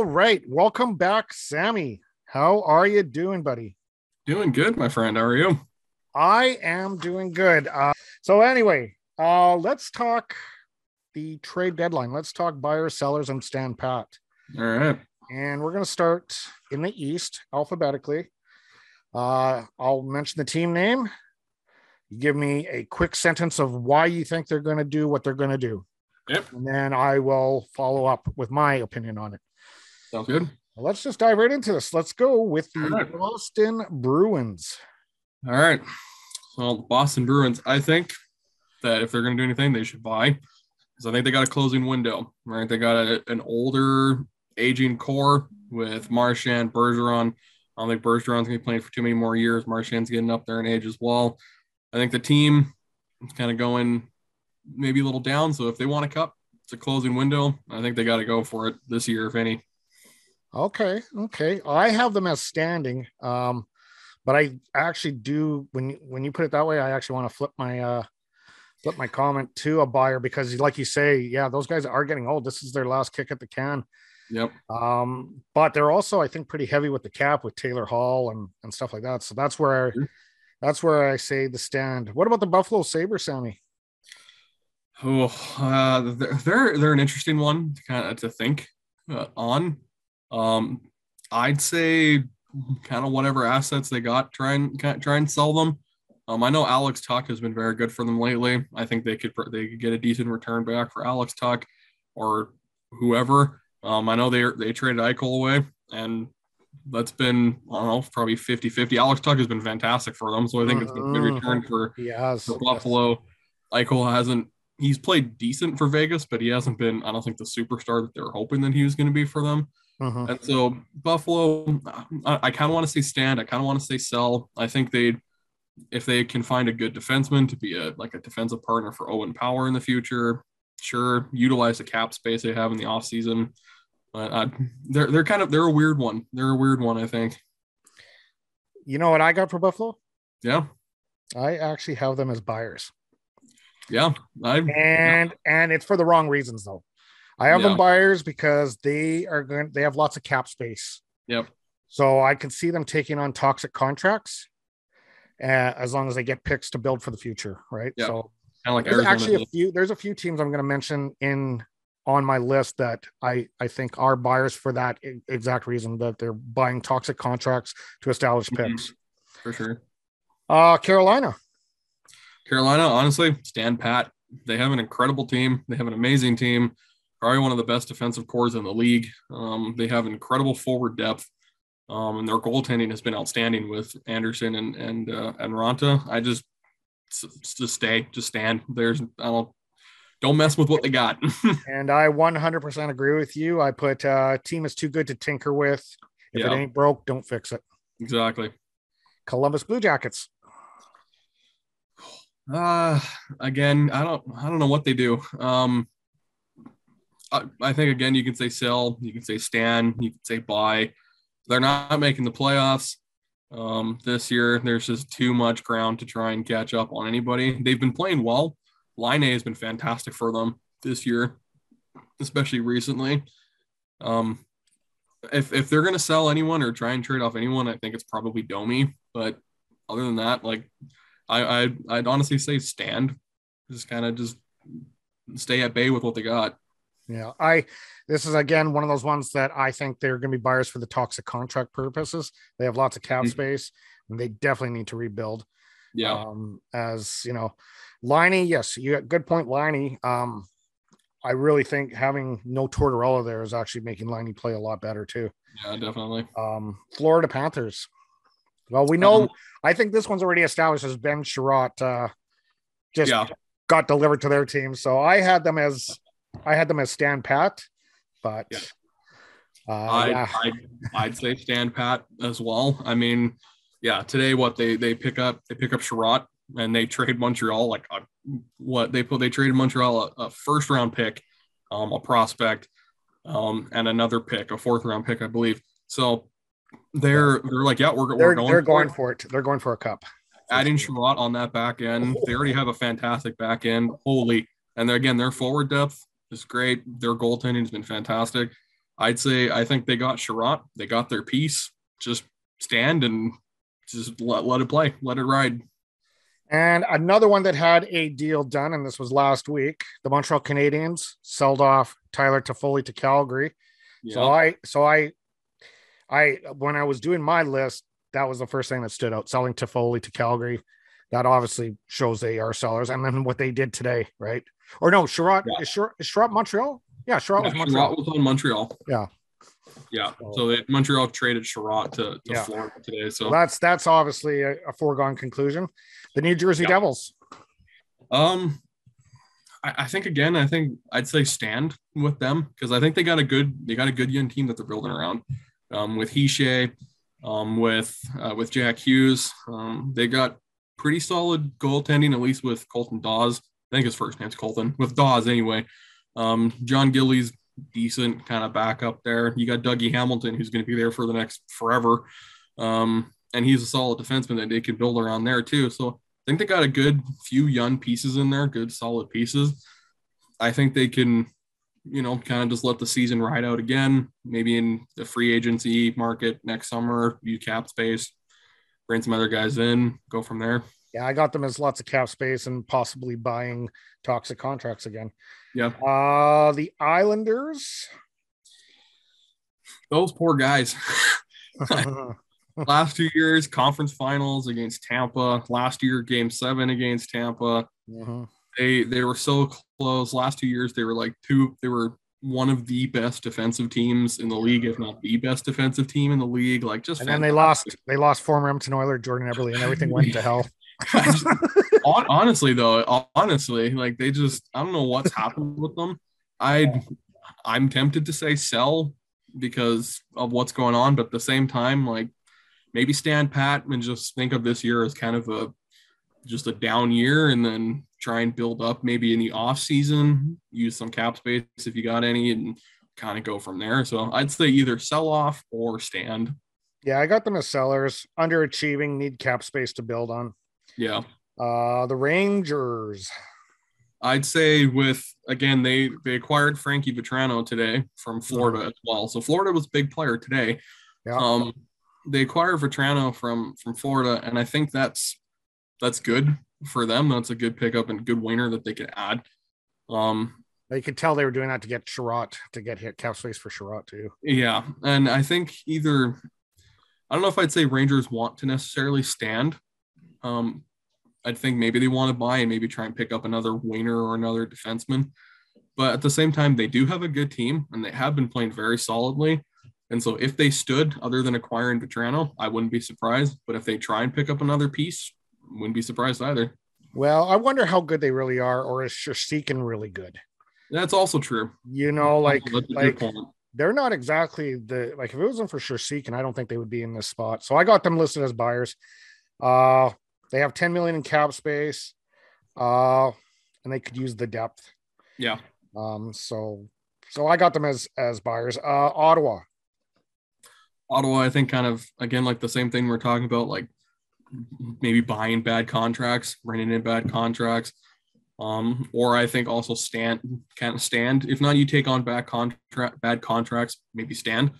All right. Welcome back, Sammy. How are you doing, buddy? Doing good, my friend. How are you? I am doing good. So anyway, let's talk the trade deadline. Let's talk buyers, sellers, and stand pat. All right. And we're going to start in the East alphabetically. I'll mention the team name. You give me a quick sentence of why you think they're going to do what they're going to do. Yep. And then I will follow up with my opinion on it. Sounds good. Well, let's just dive right into this. Let's go with the All right. Boston Bruins. All right. Well, the Boston Bruins, I think that if they're going to do anything, they should buy. Because I think they got a closing window, right? They got an older, aging core with Marchand, Bergeron. I don't think Bergeron's going to be playing for too many more years. Marchand's getting up there in age as well. I think the team is kind of going maybe a little down. So if they want a cup, it's a closing window. I think they got to go for it this year, if any. Okay. I have them as standing. But I actually do when you put it that way, I actually want to flip my comment to a buyer because like you say, yeah, those guys are getting old. This is their last kick at the can. Yep. But they're also, I think, pretty heavy with the cap with Taylor Hall and stuff like that. So that's where I say the stand. What about the Buffalo Sabres, Sammy? Oh, they're an interesting one to kind of to think on. I'd say kind of whatever assets they got, try and sell them. I know Alex Tuck has been very good for them lately. I think they could get a decent return back for Alex Tuck or whoever. I know they traded Eichel away, and that's been, I don't know, probably 50-50. Alex Tuck has been fantastic for them, so I think it's a good return for Buffalo. Eichel he's played decent for Vegas, but he hasn't been, I don't think, the superstar that they were hoping that he was going to be for them. And so Buffalo, I kind of want to say stand. I kind of want to say sell. I think if they can find a good defenseman to be a defensive partner for Owen Power in the future, sure, utilize the cap space they have in the offseason. But they're a weird one. They're a weird one, I think. You know what I got for Buffalo? Yeah. I actually have them as buyers. Yeah. And it's for the wrong reasons though. I have them buyers because they have lots of cap space. Yep. So I can see them taking on toxic contracts as long as they get picks to build for the future, right? Yep. So kind of like there's actually there's a few teams I'm going to mention on my list that I think are buyers for that exact reason, that they're buying toxic contracts to establish picks. For sure. Carolina, honestly, stand pat. They have an incredible team. They have an amazing team. Probably one of the best defensive cores in the league. They have incredible forward depth, and their goaltending has been outstanding with Anderson and Ranta. I just stand. Don't mess with what they got. And I 100% agree with you. I put team is too good to tinker with. If it ain't broke, don't fix it. Exactly. Columbus Blue Jackets. Again, I don't know what they do. I think, again, you can say sell, you can say stand, you can say buy. They're not making the playoffs this year. There's just too much ground to try and catch up on anybody. They've been playing well. Line A has been fantastic for them this year, especially recently. If they're going to sell anyone or try and trade off anyone, I think it's probably Domi. But other than that, I'd honestly say stand. Just kind of just stay at bay with what they got. Yeah, this is again one of those ones that I think they're going to be buyers for the toxic contract purposes. They have lots of cap space, and they definitely need to rebuild. Yeah. As you know, Liney, yes, you got good point, Liney. I really think having no Tortorella there is actually making Liney play a lot better too. Yeah, definitely. Florida Panthers. Well, we know. I think this one's already established as Ben Sherratt got delivered to their team, so I had them as stand pat, but I'd say stand pat as well. I mean, today they pick up Sherratt and they trade Montreal they traded Montreal a first round pick, a prospect, and another pick, a fourth round pick, I believe. So they're going for it. They're going for a cup. Adding Sherratt on that back end, they already have a fantastic back end. And again, their forward depth is great. Their goaltending has been fantastic. I think they got Sherratt. They got their piece. Just stand and just let it play. Let it ride. And another one that had a deal done, and this was last week, the Montreal Canadiens sold off Tyler Toffoli to Calgary. Yeah. I when I was doing my list, that was the first thing that stood out, selling Toffoli to Calgary. That obviously shows they are sellers. And then what they did today, right? Or no, Sherratt, Yeah. is Sherratt Montreal? Yeah, Sherratt was Montreal. Sherratt was on Montreal. Yeah. Yeah. So Montreal traded Sherratt to Yeah. Florida today. So well, that's obviously a foregone conclusion. The New Jersey Devils. I think again, I'd say stand with them because I think they got a good young team that they're building around. With Hischier, with Jack Hughes, they got pretty solid goaltending, at least with Colton Dawes. I think his first name's Colton. With Dawes anyway. John Gillies decent kind of backup there. You got Dougie Hamilton, who's going to be there for the next forever. And he's a solid defenseman that they can build around there too. So I think they got a good few young pieces in there, good solid pieces. I think they can, kind of just let the season ride out again, maybe in the free agency market next summer, use cap space, bring some other guys in, go from there. Yeah, I got them as lots of cap space and possibly buying toxic contracts again. Yeah. The Islanders. Those poor guys. Last 2 years, conference finals against Tampa. Last year, game 7 against Tampa. Mm-hmm. They were so close. Last 2 years, they were one of the best defensive teams in the league, if not the best defensive team in the league. Like just and then they lost former Edmonton Oiler Jordan Eberle, and everything went to hell. Honestly, like they just, I don't know what's happened with them. I'm tempted to say sell because of what's going on, but at the same time, like maybe stand pat and just think of this year as kind of just a down year, and then try and build up maybe in the off season, use some cap space if you got any, and kind of go from there. So I'd say either sell off or stand. Yeah, I got them as sellers, underachieving, need cap space to build on. Yeah. The Rangers. I'd say they acquired Frankie Vetrano today from Florida as well. So Florida was a big player today. Yeah. They acquired Vetrano from Florida, and I think that's good for them. That's a good pickup and good winger that they can add. They could tell they were doing that to get Sherratt, to get hit cap space for Sherratt too. Yeah, and I think I don't know if I'd say Rangers want to necessarily stand. I think maybe they want to buy and maybe try and pick up another winger or another defenseman. But at the same time, they do have a good team, and they have been playing very solidly. And so if they stood, other than acquiring Vetrano, I wouldn't be surprised. But if they try and pick up another piece, wouldn't be surprised either. Well, I wonder how good they really are, or is Shershikin really good? That's also true. Like they're not exactly if it wasn't for Shershikin, I don't think they would be in this spot. So I got them listed as buyers. They have 10 million in cap space, and they could use the depth. Yeah. So I got them as buyers. Ottawa, I think kind of, again, like the same thing we're talking about, like maybe buying bad contracts, bringing in bad contracts. Or I think also stand. If not, you take on bad contracts, maybe stand.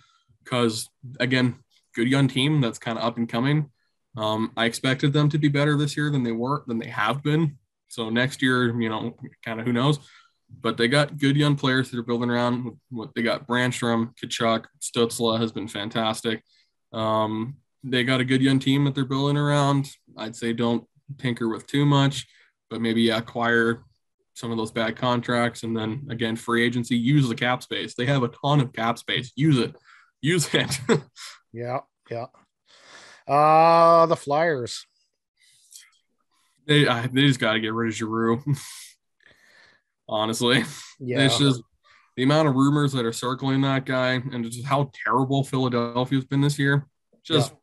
Because again, good young team that's kind of up and coming. I expected them to be better this year than they have been. So next year, kind of who knows. But they got good young players that are building around. What they got, Brandstrom, Kachuk, Stutzla has been fantastic. They got a good young team that they're building around. I'd say don't tinker with too much, but maybe acquire some of those bad contracts. And then again, free agency, use the cap space. They have a ton of cap space. Use it. Yeah. The Flyers. They just got to get rid of Giroux. Honestly, yeah, it's just the amount of rumors that are circling that guy, and just how terrible Philadelphia's been this year. Just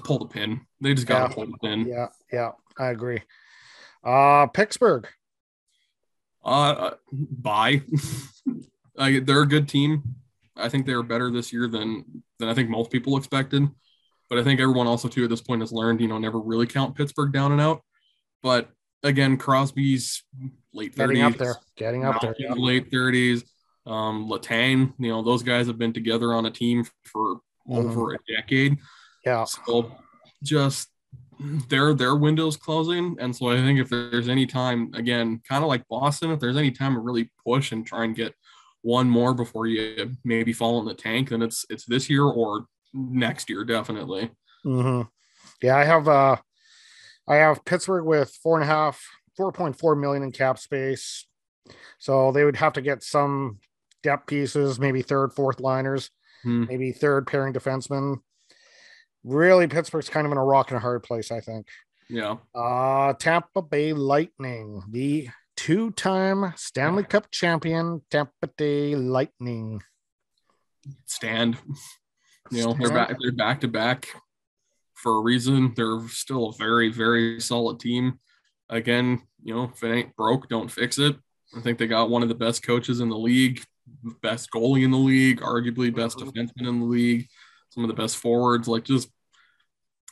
pull the pin. They just got to pull the pin. Yeah, I agree. Pittsburgh. Bye. They're a good team. I think they were better this year than I think most people expected. But I think everyone also too at this point has learned, never really count Pittsburgh down and out. But again, Crosby's late 30s. Getting up there. Yeah. Late 30s. Letang, those guys have been together on a team for over a decade. Yeah. So just their window's closing. And so I think if there's any time, again, kind of like Boston, if there's any time to really push and try and get one more before you maybe fall in the tank, then it's this year or next year, definitely. Yeah, I have Pittsburgh with 4.4 million in cap space. So they would have to get some depth pieces, maybe third, fourth liners, maybe third pairing defensemen. Really, Pittsburgh's kind of in a rock and a hard place, I think. Yeah. Tampa Bay Lightning, the 2-time Stanley Cup champion, Tampa Bay Lightning. Stand. They're back to back for a reason. They're still a very, very solid team. Again, if it ain't broke, don't fix it. I think they got one of the best coaches in the league, best goalie in the league, arguably best defenseman in the league, some of the best forwards. Like, just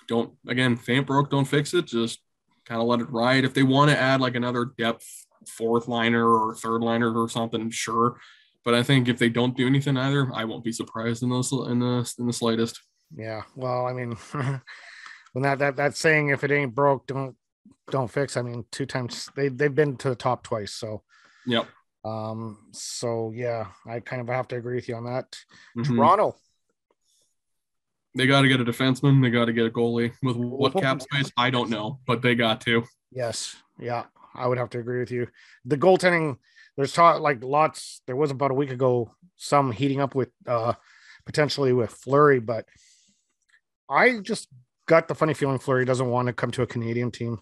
don't, again, if it ain't broke, don't fix it. Just kind of let it ride. If they want to add like another depth fourth liner or third liner or something, sure. But I think if they don't do anything either, I won't be surprised in the slightest. Yeah. Well, I mean, when that saying, if it ain't broke, don't fix. I mean, 2 times they've been to the top twice. So, yep. So yeah, I kind of have to agree with you on that. Toronto. They got to get a defenseman. They got to get a goalie. With what cap space, I don't know, but they got to. Yes. Yeah. I would have to agree with you. The goaltending, there's talk like lots. There was about a week ago, some heating up with potentially with Fleury, but I just got the funny feeling Fleury doesn't want to come to a Canadian team.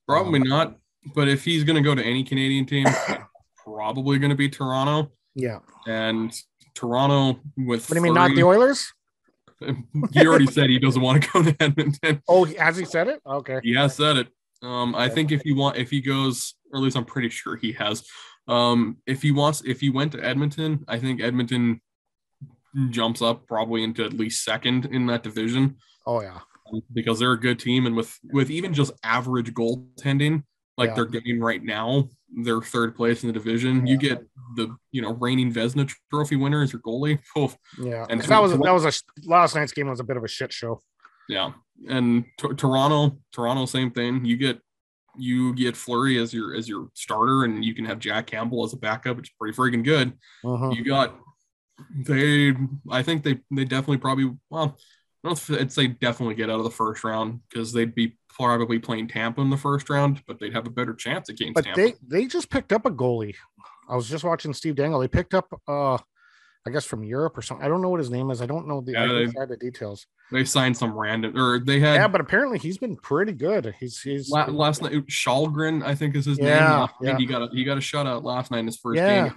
Probably not. But if he's going to go to any Canadian team, probably going to be Toronto. Yeah. And Toronto with. What do you mean, not the Oilers? He already said he doesn't want to go to Edmonton. Oh, has he said it? Okay. He has said it. I think if he goes, or at least I'm pretty sure he has. If he went to Edmonton, I think Edmonton jumps up probably into at least second in that division. Oh yeah, because they're a good team, and with even just average goaltending like they're getting right now, they're third place in the division. You get the reigning Vezina Trophy winner as your goalie. Oh. Yeah, and that was last night's game was a bit of a shit show. Yeah, and Toronto, same thing. You get Fleury as your starter, and you can have Jack Campbell as a backup, which is pretty freaking good. You got I think they definitely probably, well, I don't know if I'd say definitely get out of the first round, because they'd be probably playing Tampa in the first round, but they'd have a better chance against Tampa. But they just picked up a goalie. I was just watching Steve Dangle. They picked up I guess from Europe or something. I don't know what his name is. I don't know the details. They signed some random, or they had. Yeah, but apparently he's been pretty good. He's last night. Shalgren, I think is his name. Yeah. He got a shutout last night in his first game.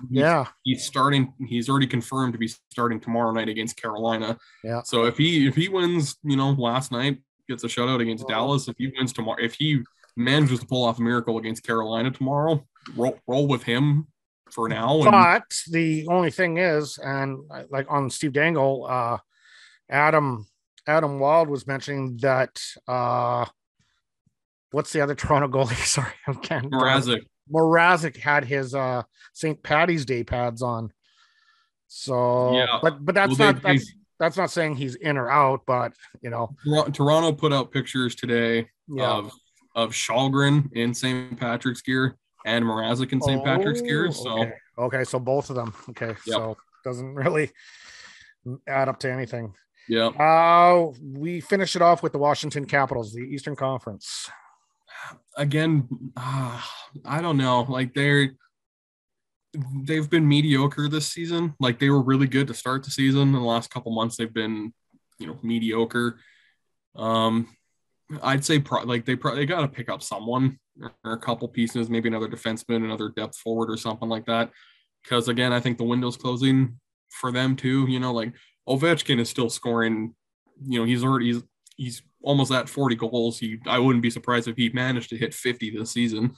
He's starting. He's already confirmed to be starting tomorrow night against Carolina. Yeah. So if he wins, last night, gets a shutout against Dallas. If he wins tomorrow, if he manages to pull off a miracle against Carolina tomorrow, roll with him for now. But the only thing is, and like on Steve Dangle, Adam Wild was mentioning that what's the other Toronto goalie? Sorry, I can't. Mrazek had his St. Patty's Day pads on. So yeah, but that's not saying he's in or out, but Toronto put out pictures today of Shalgren in St. Patrick's gear and Mrazek in St. Patrick's gear. So okay, so both of them. Okay, so doesn't really add up to anything. Yeah. We finish it off with the Washington Capitals, the Eastern Conference. Again, I don't know. Like they've been mediocre this season. Like they were really good to start the season. In the last couple months, they've been, mediocre. I'd say they got to pick up someone or a couple pieces, maybe another defenseman, another depth forward or something like that. Because again, I think the window's closing for them too. Like Ovechkin is still scoring. He's almost at 40 goals. I wouldn't be surprised if he managed to hit 50 this season.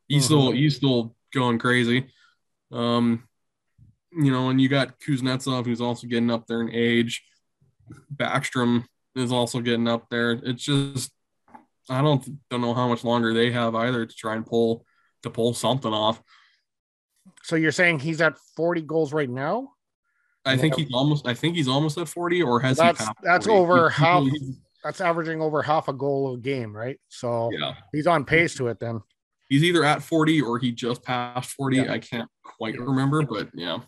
He's still going crazy. And you got Kuznetsov, who's also getting up there in age. Backstrom is also getting up there. It's just, I don't know how much longer they have either to try and pull something off. So you're saying he's at 40 goals right now? I And think he's almost at 40, or has he passed that's 40? over half. That's averaging over half a goal a game, right? So Yeah. he's on pace to it then. He's either at 40 or he just passed 40. Yeah. I can't quite remember, but yeah.